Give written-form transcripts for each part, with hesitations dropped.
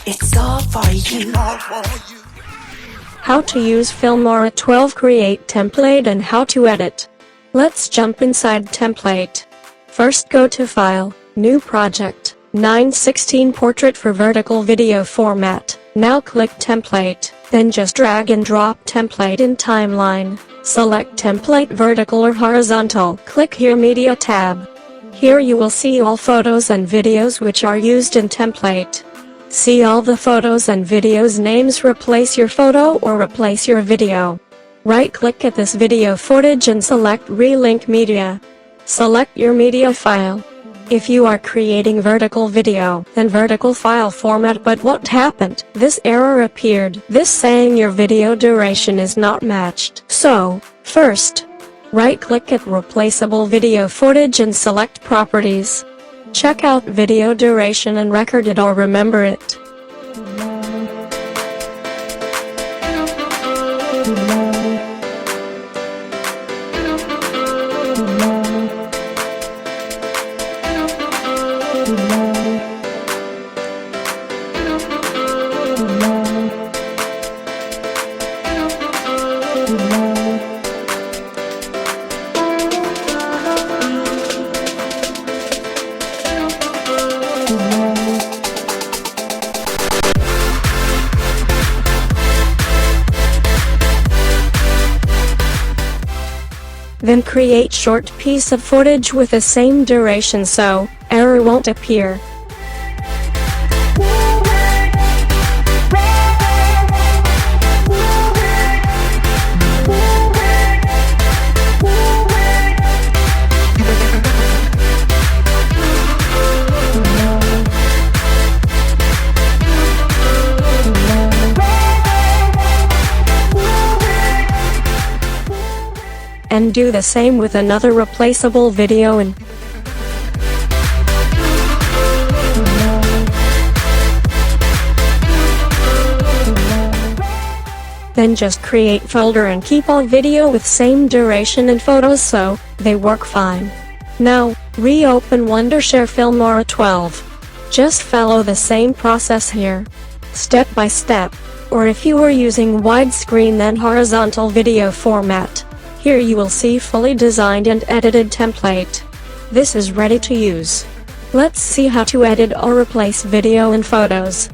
It's all for you. How to use filmora12 create template and how to edit. Let's jump inside template. First go to File, New Project, 9:16 Portrait for vertical video format. Now click Template, then just drag and drop template in timeline. Select template vertical or horizontal. Click here Media tab. Here you will see all photos and videos which are used in template. See all the photos and videos names, replace your photo or replace your video. Right-click at this video footage and select Relink Media. Select your media file. If you are creating vertical video, then vertical file format, but what happened? This error appeared. This saying your video duration is not matched. So, first, right-click at replaceable video footage and select Properties. Check out video duration and record it or remember it. Then create short piece of footage with the same duration so error won't appear. And do the same with another replaceable video and then just create folder and keep all video with same duration and photos so they work fine. Now, reopen Wondershare Filmora 12. Just follow the same process here, step by step, or if you were using widescreen then horizontal video format. Here you will see fully designed and edited template. This is ready to use. Let's see how to edit or replace video and photos.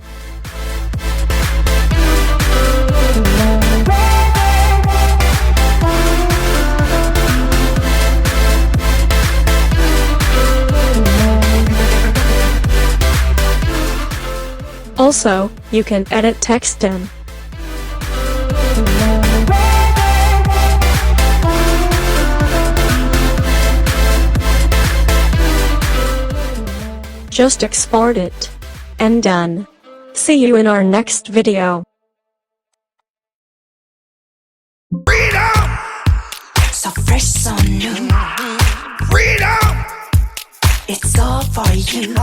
Also, you can edit text in. Just export it. And done. See you in our next video. Freedom! So fresh, so new. Freedom! It's all for you.